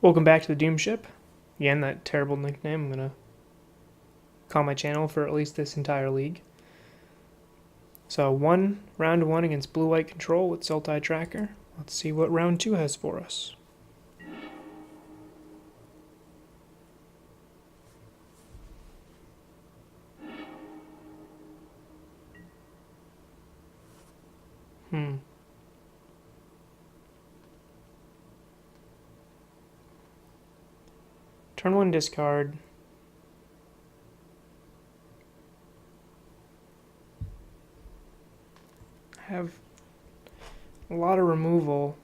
Welcome back to the Doom Ship. Again, that terrible nickname I'm going to call my channel for at least this entire league. So round one against blue-white control with Sultai tracker. Let's see what round two has for us. Turn one discard. Have a lot of removal.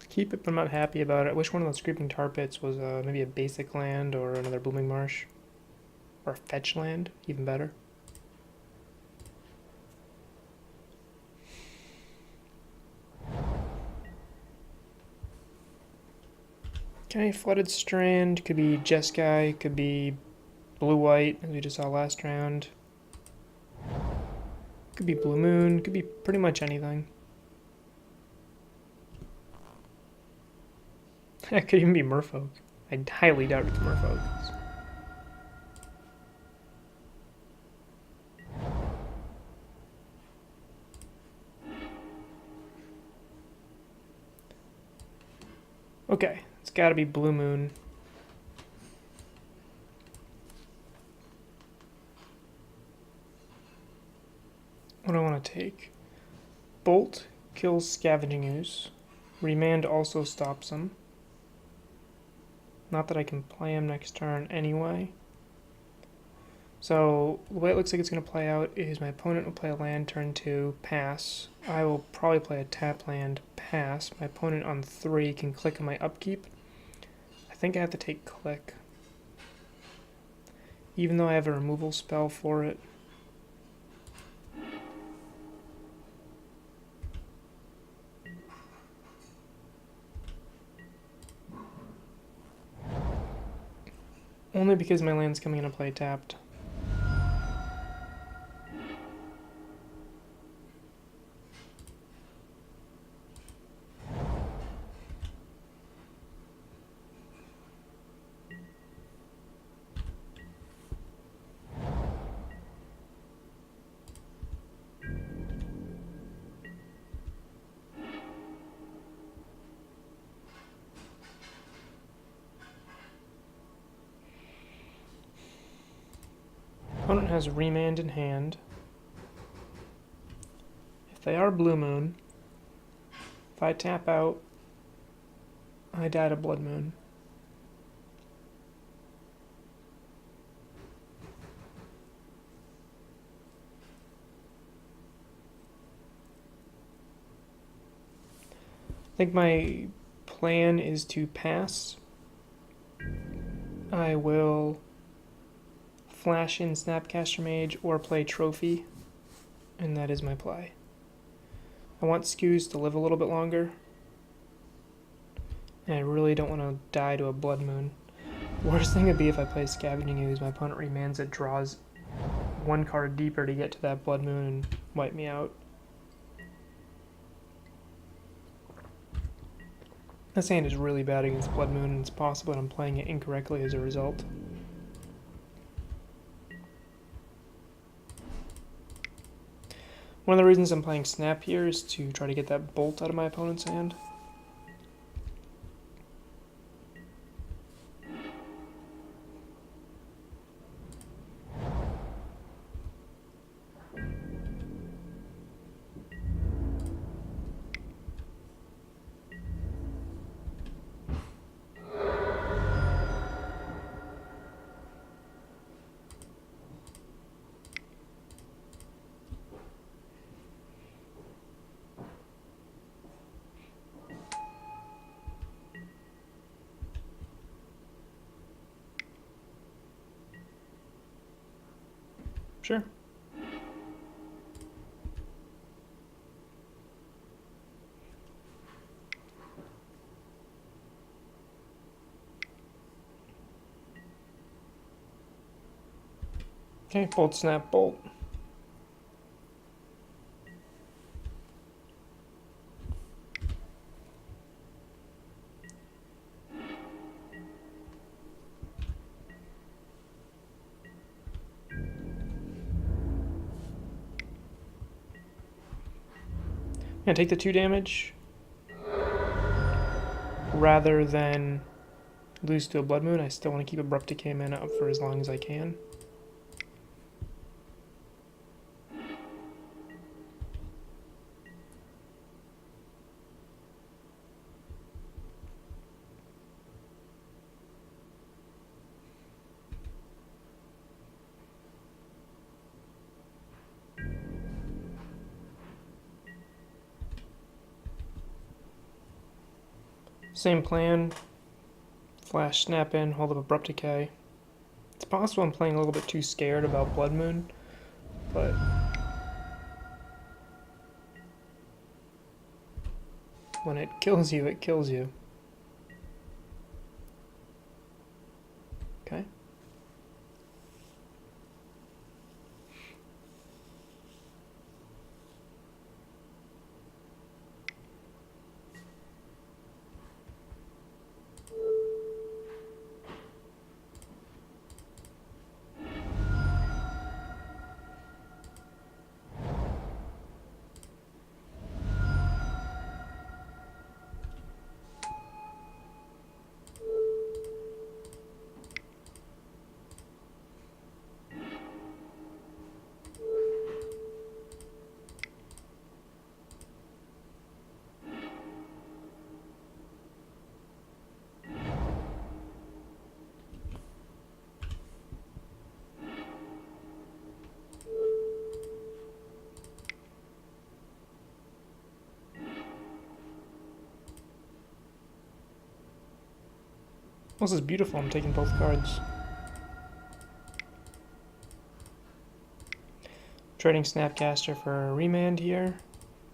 Keep it, but I'm not happy about it. I wish one of those Creeping Tar Pits was maybe a basic land or another Blooming Marsh. Or a fetch land, even better. Okay, Flooded Strand, could be Jeskai, could be blue-white, as we just saw last round. Could be Blue Moon, could be pretty much anything. It could even be Merfolk. I highly doubt it's Merfolk. Okay, it's gotta be Blue Moon. What do I want to take? Bolt kills Scavenging Ooze. Remand also stops him. Not that I can play him next turn anyway. So the way it looks like it's going to play out is my opponent will play a land turn 2, pass. I will probably play a tap land, pass. My opponent on 3 can click on my upkeep. I think I have to take click. Even though I have a removal spell for it. Only because my land's coming into play tapped. Opponent has Remand in hand. If they are Blue Moon, if I tap out, I die to Blood Moon. I think my plan is to pass. I will flash in Snapcaster Mage or play Trophy, and that is my play. I want Scooze to live a little bit longer, and I really don't want to die to a Blood Moon. Worst thing would be if I play Scavenging Ooze, my opponent remands it, draws one card deeper to get to that Blood Moon and wipe me out. This hand is really bad against Blood Moon, and it's possible that I'm playing it incorrectly as a result. One of the reasons I'm playing Snap here is to try to get that Bolt out of my opponent's hand. Sure. Okay, Bolt, Snap, Bolt. Yeah, take the 2 damage rather than lose to a Blood Moon. I still want to keep Abrupt Decay mana up for as long as I can. Same plan. Flash, snap in, hold up Abrupt Decay. It's possible I'm playing a little bit too scared about Blood Moon, but when it kills you, it kills you. Okay. This is beautiful, I'm taking both cards. Trading Snapcaster for a remand here,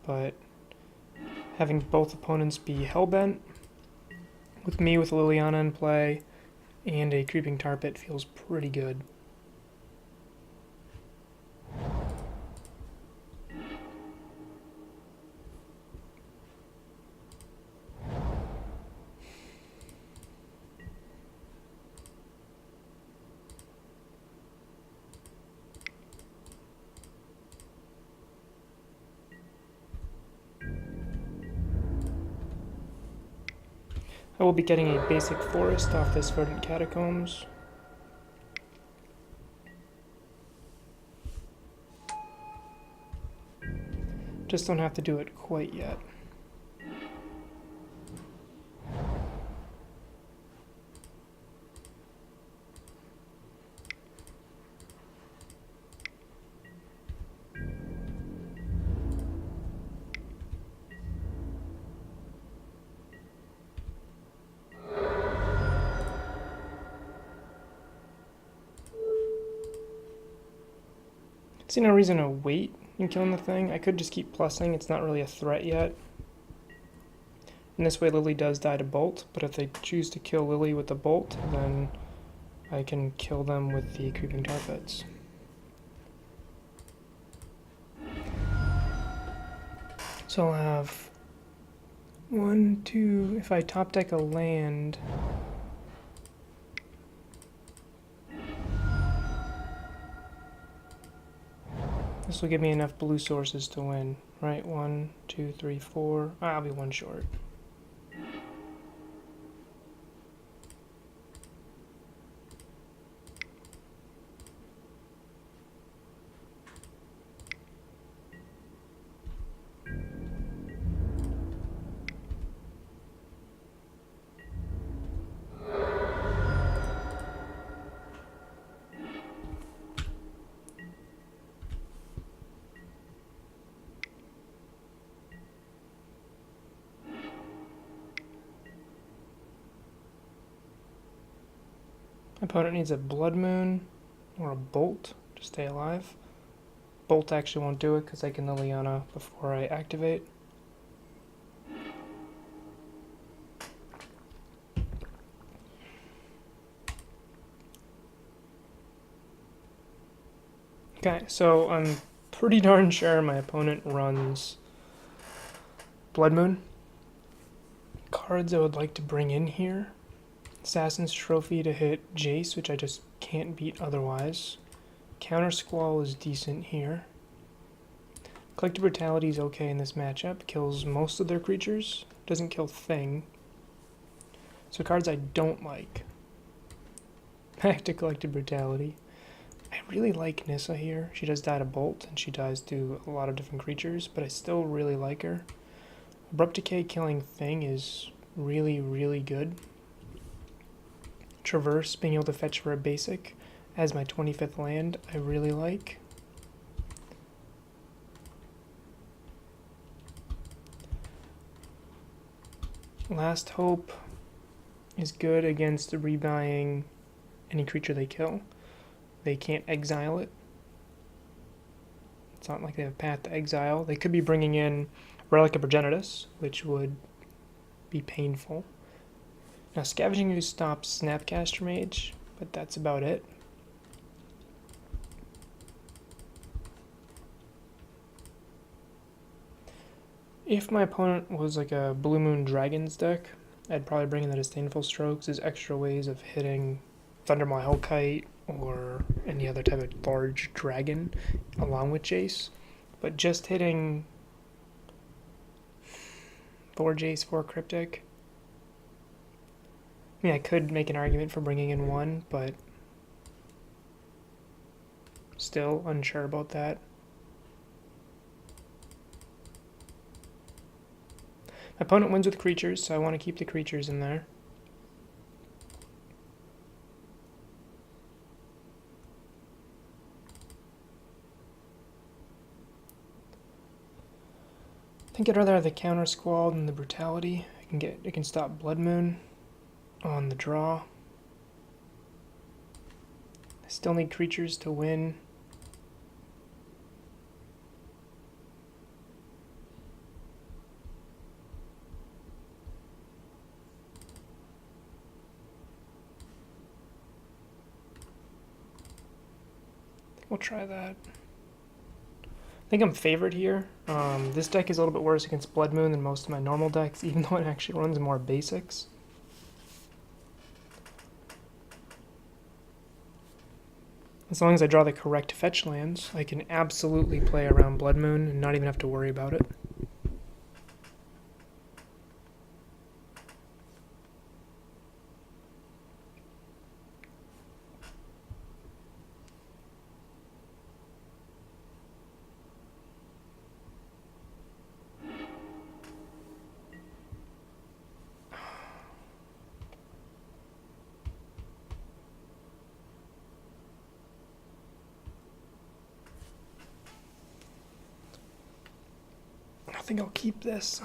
but having both opponents be hellbent, with me with Liliana in play, and a Creeping Tar Pit feels pretty good. I will be getting a basic forest off this Verdant Catacombs. Just don't have to do it quite yet. See no reason to wait in killing the thing. I could just keep plussing, it's not really a threat yet. And this way Lily does die to Bolt, but if they choose to kill Lily with the Bolt, then I can kill them with the Creeping Tar Pits. So I'll have 1, 2, if I top deck a land, this will give me enough blue sources to win, right? 1, 2, 3, 4. I'll be 1 short. My opponent needs a Blood Moon or a Bolt to stay alive. Bolt actually won't do it because I can Liliana before I activate. Okay, so I'm pretty darn sure my opponent runs Blood Moon. Cards I would like to bring in here. Assassin's Trophy to hit Jace, which I just can't beat otherwise. Countersquall is decent here. Collective Brutality is okay in this matchup. Kills most of their creatures. Doesn't kill Thing. So cards I don't like. Back to Collective Brutality. I really like Nissa here. She does die to Bolt, and she dies to a lot of different creatures, but I still really like her. Abrupt Decay killing Thing is really, really good. Traverse, being able to fetch for a basic as my 25th land, I really like. Last Hope is good against rebuying any creature they kill. They can't exile it. It's not like they have path to exile. They could be bringing in Relic of Progenitus, which would be painful. Now, Scavenging Ooze stops Snapcaster Mage, but that's about it. If my opponent was like a Blue Moon Dragons deck, I'd probably bring in the Disdainful Strokes as extra ways of hitting Thundermaw Hellkite or any other type of large dragon along with Jace. But just hitting 4 Jace, 4 Cryptic. I mean, I could make an argument for bringing in 1, but still unsure about that. My opponent wins with creatures, so I want to keep the creatures in there. I think I'd rather have the Countersquall than the Brutality. I can stop Blood Moon on the draw. I still need creatures to win. We'll try that. I think I'm favored here. This deck is a little bit worse against Blood Moon than most of my normal decks, even though it actually runs more basics. As long as I draw the correct fetch lands, I can absolutely play around Blood Moon and not even have to worry about it. I think I'll keep this.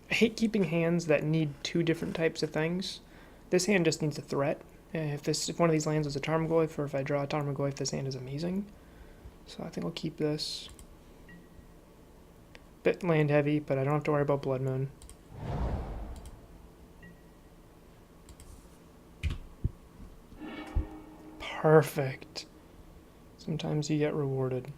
I hate keeping hands that need 2 different types of things. This hand just needs a threat. If one of these lands was a Tarmogoyf, or if I draw a Tarmogoyf, this hand is amazing. So I think I'll keep this. Bit land heavy, but I don't have to worry about Blood Moon. Perfect. Sometimes you get rewarded.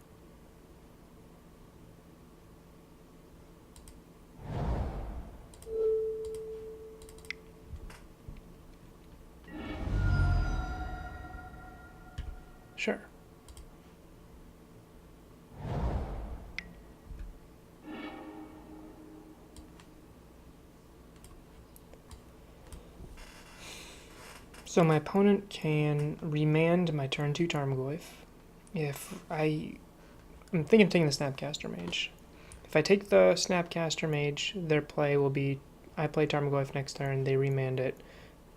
Sure. So my opponent can remand my turn 2 Tarmogoyf. I'm thinking of taking the Snapcaster Mage. If I take the Snapcaster Mage, their play will be I play Tarmogoyf next turn, they remand it,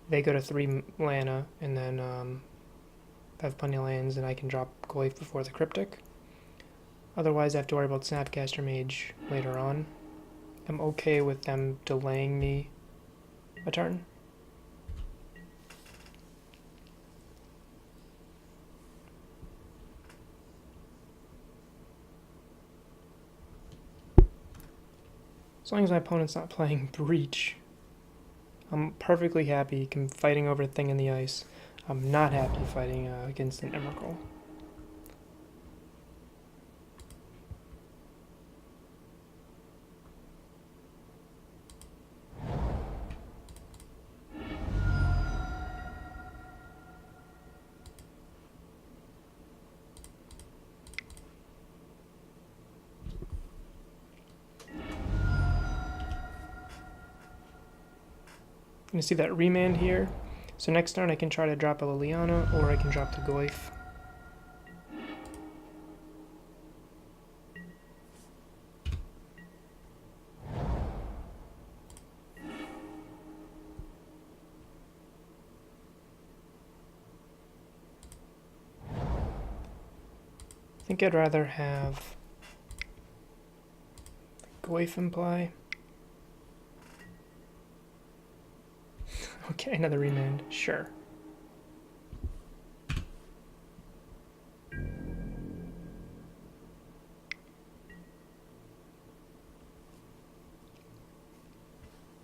they go to 3 Lana, and then if I have plenty of lands, and I can drop Goyf before the Cryptic. Otherwise, I have to worry about Snapcaster Mage later on. I'm okay with them delaying me a turn. As long as my opponent's not playing Breach, I'm perfectly happy fighting over a thing in the ice. I'm not happy fighting against an Emrakul. gonna see that remand here. So next turn I can try to drop a Liliana, or I can drop the Goyf. I think I'd rather have Goyf in play. Okay, another remand, sure.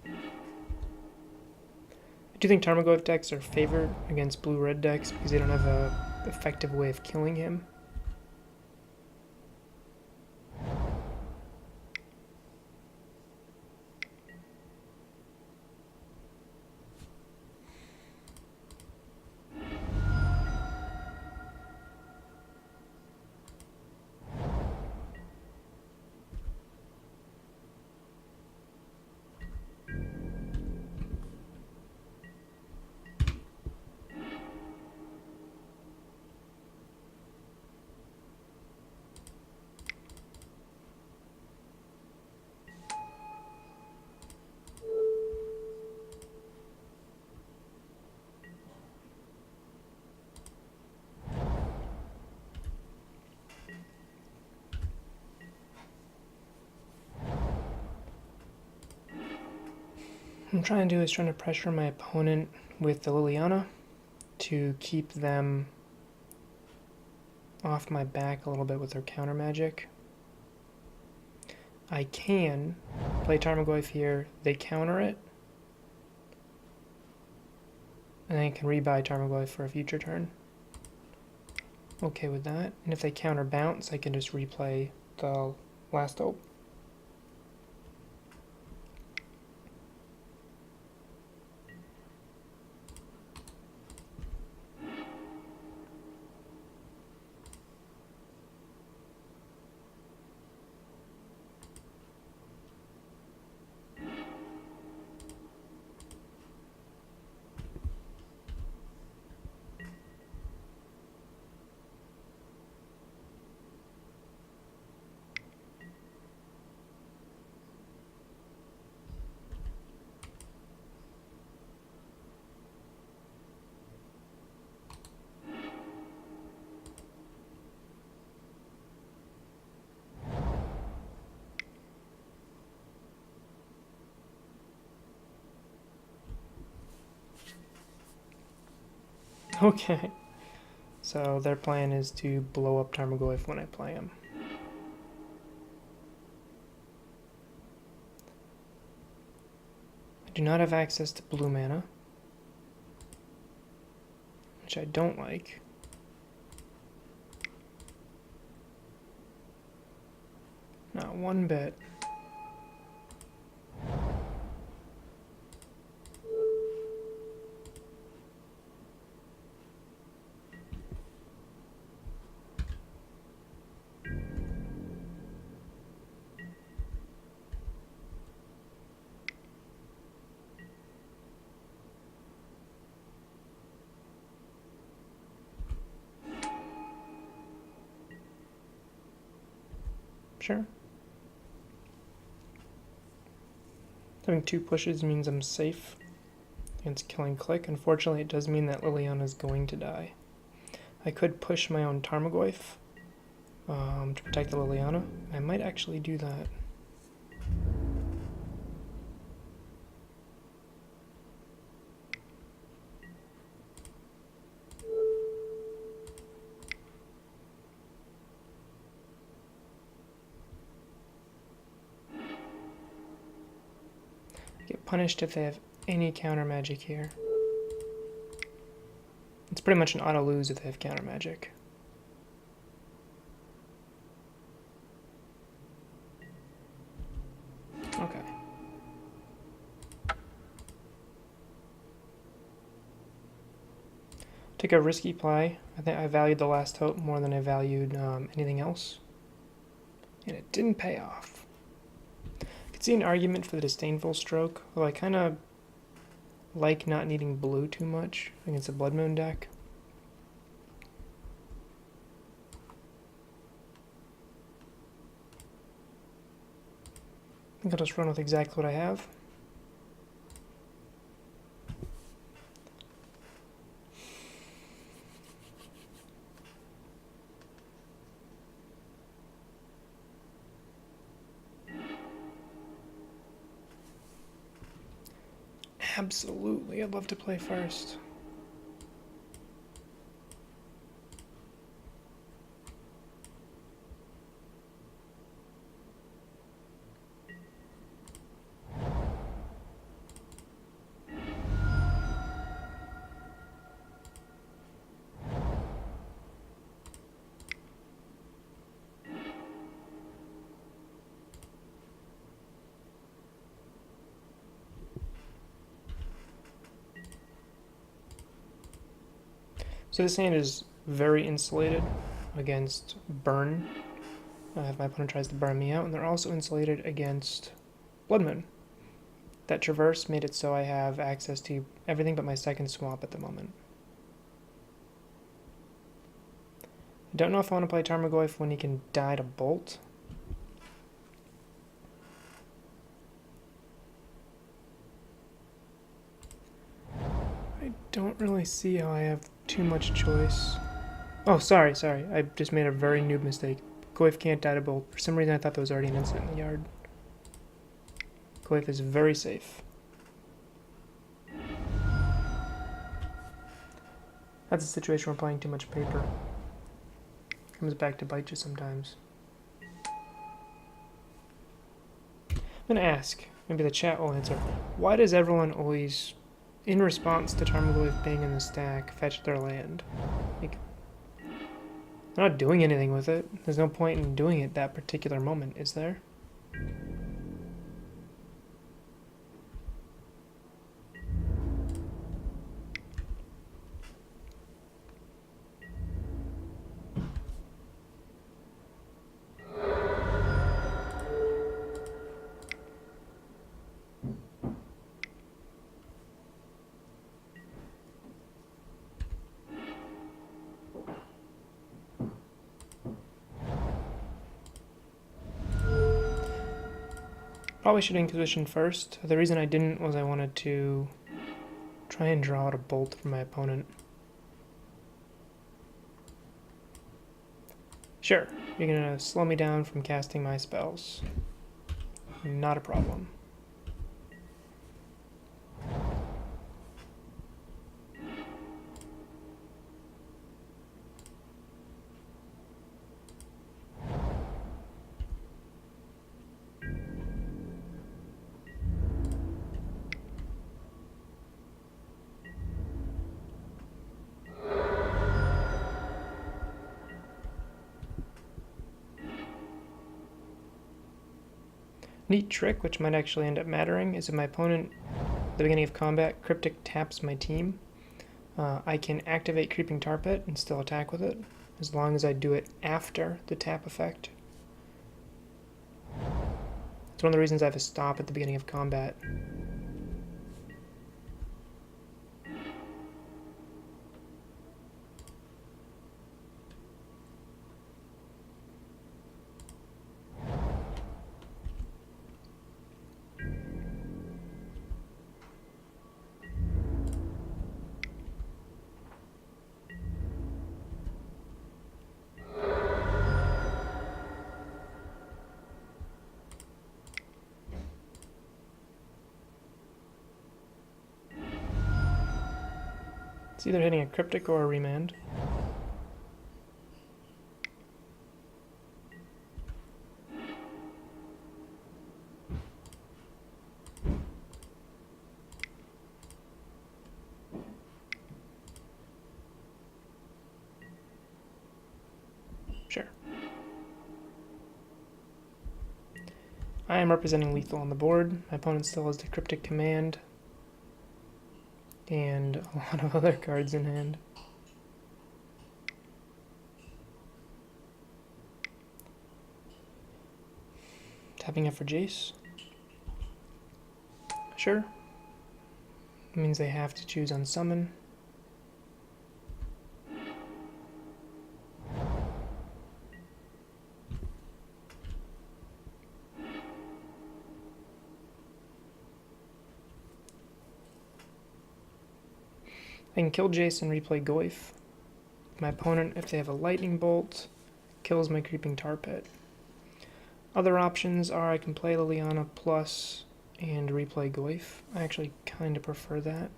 I do think Tarmogoyf decks are favored against blue-red decks because they don't have an effective way of killing him. What I'm trying to do is trying to pressure my opponent with the Liliana to keep them off my back a little bit with their counter magic. I can play Tarmogoyf here, they counter it, and then I can rebuy Tarmogoyf for a future turn. Okay with that. And if they counter bounce, I can just replay the Last Hope. Okay, so their plan is to blow up Tarmogoyf when I play him. I do not have access to blue mana, which I don't like. Not one bit. Sure. Having two pushes means I'm safe against killing Click. Unfortunately, it does mean that Liliana is going to die. I could push my own Tarmogoyf to protect the Liliana. I might actually do that. Get punished if they have any counter magic here. It's pretty much an auto lose if they have counter magic. Okay. Take a risky play. I think I valued the Last Hope more than I valued anything else. And it didn't pay off. I could see an argument for the Disdainful Stroke, although I kind of like not needing blue too much against a Blood Moon deck. I think I'll just run with exactly what I have. Absolutely, I'd love to play first. So this hand is very insulated against burn. If my opponent tries to burn me out, and they're also insulated against Blood Moon. That traverse made it so I have access to everything but my second swamp at the moment. I don't know if I want to play Tarmogoyf when he can die to Bolt. I don't really see how I have too much choice. Oh, sorry. I just made a very noob mistake. Goyf can't die to Bolt. For some reason I thought there was already an instant in the yard. Goyf is very safe. That's a situation where playing too much paper. Comes back to bite you sometimes. I'm gonna ask, maybe the chat will answer, why does everyone always, in response to Tarmogoyf being in the stack, fetch their land? Like, they're not doing anything with it. There's no point in doing it that particular moment, is there? Probably should Inquisition first. The reason I didn't was I wanted to try and draw out a bolt from my opponent. Sure, you're gonna slow me down from casting my spells. Not a problem. Neat trick, which might actually end up mattering, is if my opponent, at the beginning of combat, Cryptic taps my team, I can activate Creeping Tar Pit and still attack with it, as long as I do it after the tap effect. It's one of the reasons I have a stop at the beginning of combat. It's either hitting a Cryptic or a Remand. Sure. I am representing lethal on the board. My opponent still has the Cryptic Command and a lot of other cards in hand. Tapping up for Jace. Sure. It means they have to choose Unsummon. I can kill Jace and replay Goyf. My opponent, if they have a Lightning Bolt, kills my Creeping Tar Pit. Other options are I can play Liliana plus and replay Goyf. I actually kind of prefer that.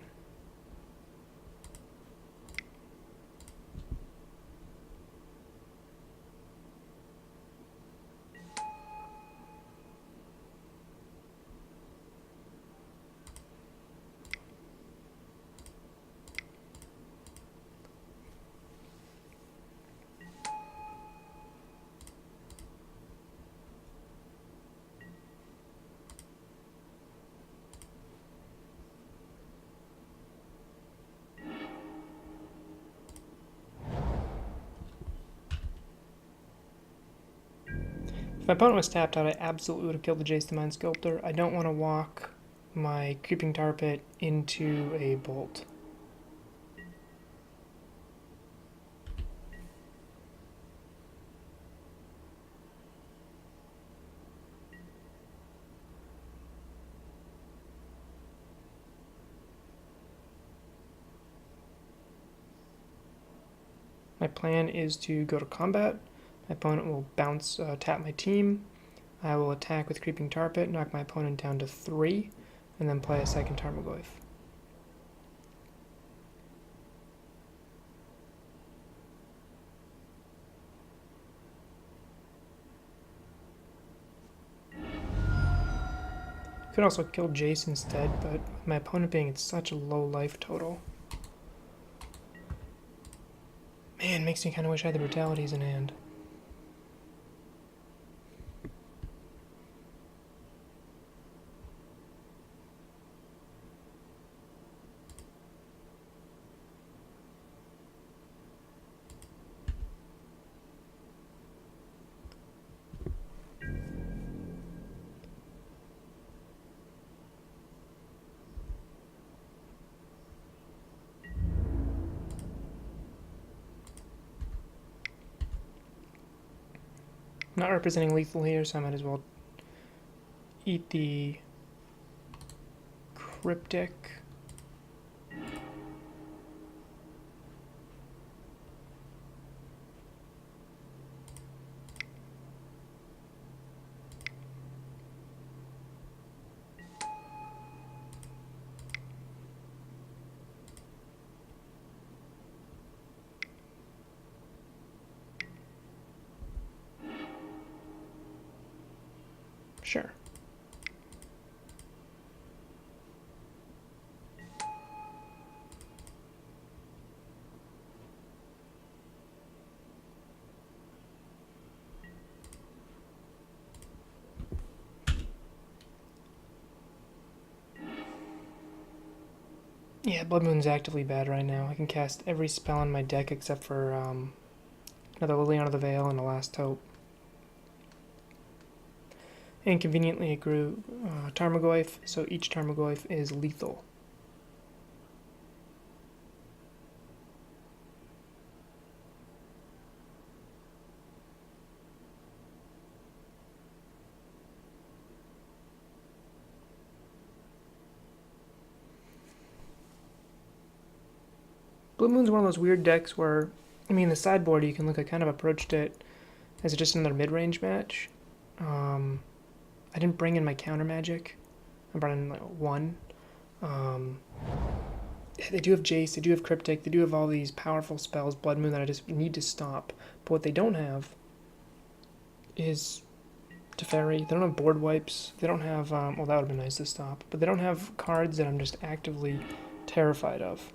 If my opponent was tapped out, I absolutely would have killed the Jace the Mind Sculptor. I don't want to walk my Creeping Tar Pit into a Bolt. My plan is to go to combat. My opponent will bounce, tap my team. I will attack with Creeping Tar Pit, knock my opponent down to 3, and then play a second Tarmogoyf. Could also kill Jace instead, but with my opponent being at such a low life total. Man, makes me kind of wish I had the Brutalities in hand. Not representing lethal here, so I might as well eat the Cryptic. Sure. Yeah, Blood Moon's actively bad right now. I can cast every spell in my deck except for another Liliana the Veil and a Last Hope. And conveniently it grew Tarmogoyf, so each Tarmogoyf is lethal. Blue Moon's one of those weird decks where, I mean, the sideboard you can look, I kind of approached it as just another mid-range match. I didn't bring in my counter magic. I brought in like 1. They do have Jace, they do have Cryptic, they do have all these powerful spells, Blood Moon, that I just need to stop. But what they don't have is Teferi. They don't have board wipes. They don't have, well, that would have been nice to stop. But they don't have cards that I'm just actively terrified of.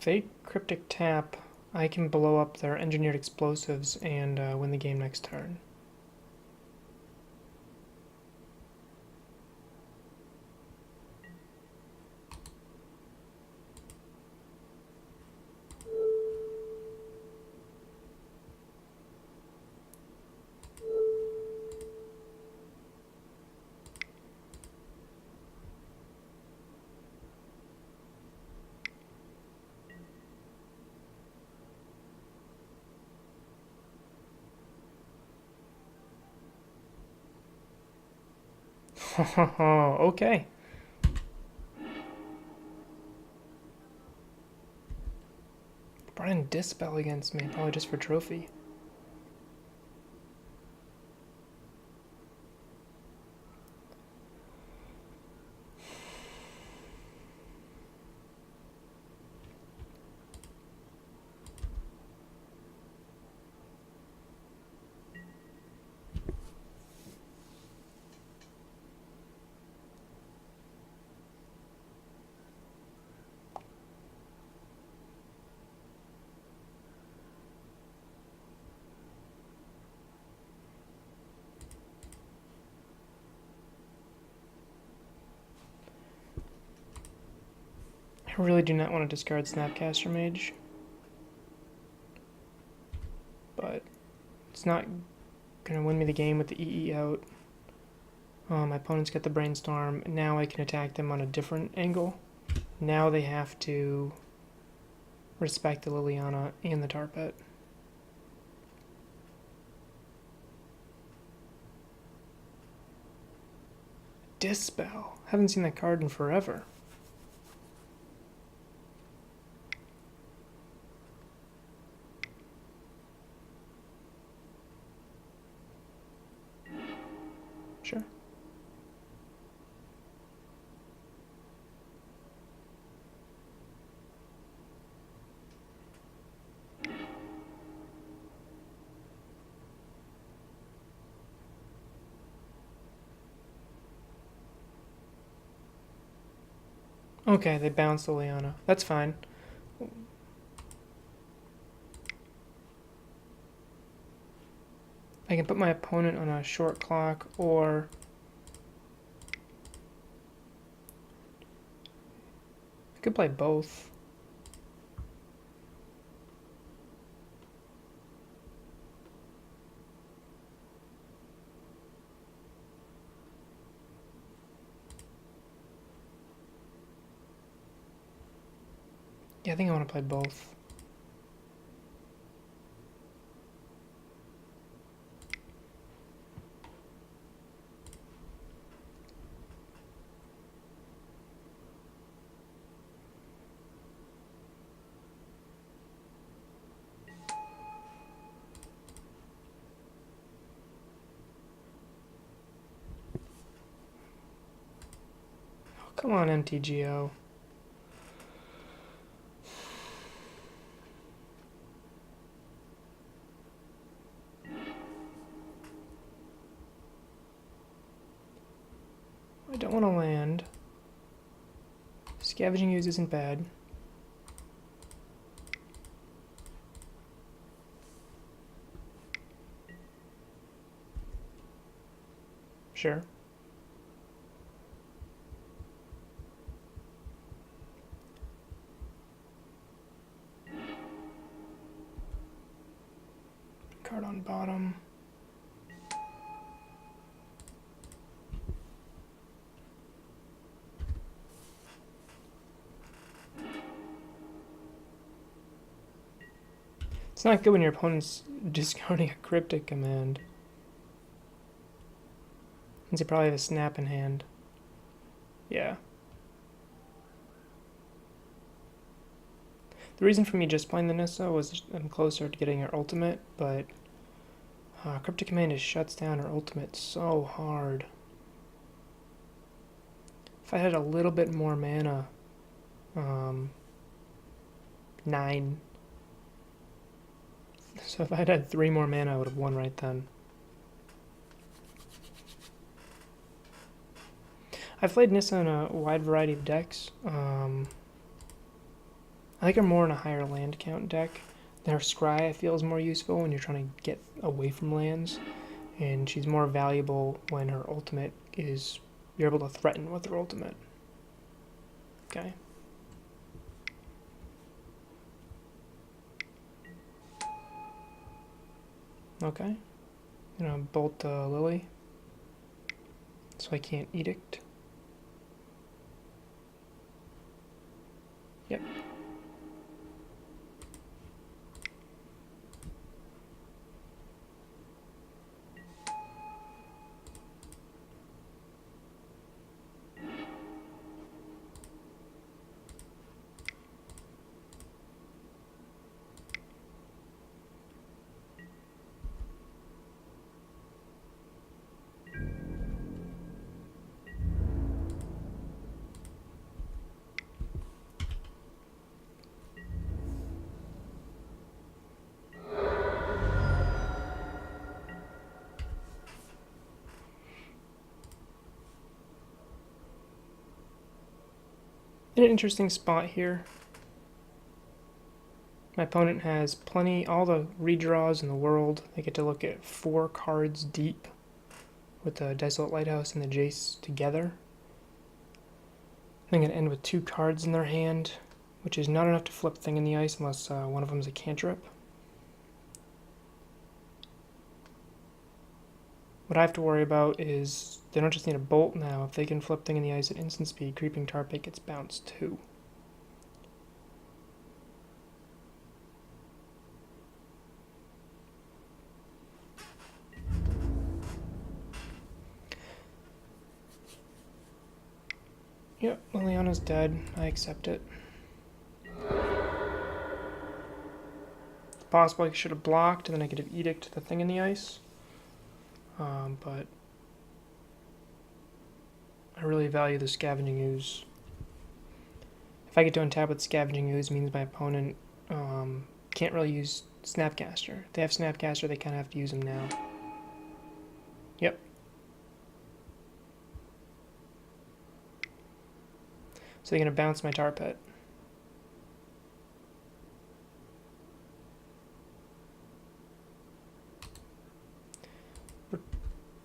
Fake Cryptic tap, I can blow up their engineered explosives and win the game next turn. Okay. Brought in Dispel against me, probably just for trophy. I really do not want to discard Snapcaster Mage, but it's not going to win me the game with the EE out. My opponent's got the Brainstorm. Now I can attack them on a different angle. Now they have to respect the Liliana and the Tar Pit. Dispel. Haven't seen that card in forever. Sure. Okay, they bounced Liliana. That's fine. I can put my opponent on a short clock, or I could play both. Yeah, I think I want to play both. Oh, come on, MTGO. I don't want to land. Scavenging Ooze isn't bad. Sure. Card on bottom. It's not good when your opponent's discarding a cryptic command. Means they probably have a snap in hand. Yeah. The reason for me just playing the Nissa was I'm closer to getting her ultimate, but Cryptic Command just shuts down her ultimate so hard. If I had a little bit more mana, 9. So if I had 3 more mana, I would have won right then. I've played Nissa in a wide variety of decks. I like her more in a higher land count deck. Her Scry I feel is more useful when you're trying to get away from lands, and she's more valuable when her ultimate is you're able to threaten with her ultimate. Okay. Okay. I'm gonna bolt Lily, so I can't Edict. Yep. In an interesting spot here. My opponent has all the redraws in the world. They get to look at 4 cards deep with the Desolate Lighthouse and the Jace together. I'm going to end with 2 cards in their hand, which is not enough to flip Thing in the Ice unless one of them is a cantrip. What I have to worry about is they don't just need a bolt now. If they can flip Thing in the Ice at instant speed, Creeping Tar Pit gets bounced too. Yep, Liliana's dead. I accept it. It's possible I should have blocked, and then I could have Edict the Thing in the Ice. But I really value the Scavenging Ooze. If I get to untap with Scavenging Ooze, means my opponent can't really use Snapcaster. If they have Snapcaster, they kind of have to use them now. Yep. So they're going to bounce my Tar Pit.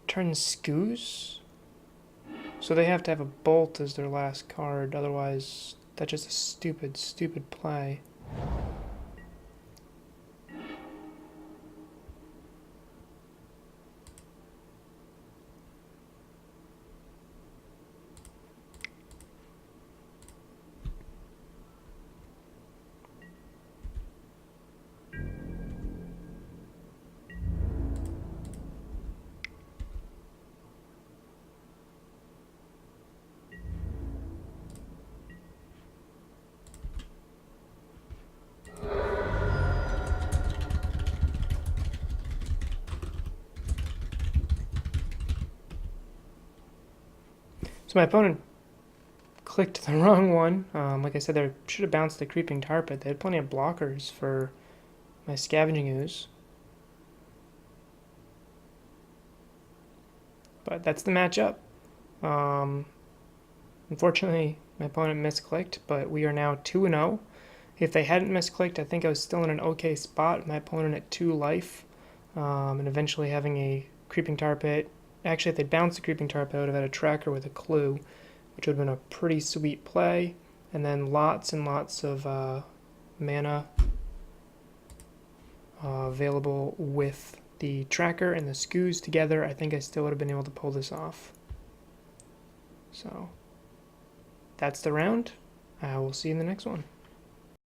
Return Scooze. So they have to have a Bolt as their last card, otherwise that's just a stupid, stupid play. So my opponent clicked the wrong one. Like I said, they should have bounced the Creeping Tar Pit. They had plenty of blockers for my Scavenging Ooze. But that's the matchup. Unfortunately, my opponent misclicked, but we are now 2-0. If they hadn't misclicked, I think I was still in an okay spot. My opponent at 2 life, and eventually having a Creeping Tar Pit. Actually, if they bounced the Creeping Tar Pit, I would have had a tracker with a clue, which would have been a pretty sweet play. And then lots and lots of mana available with the tracker and the Scooze together. I think I still would have been able to pull this off. So that's the round. I will see you in the next one.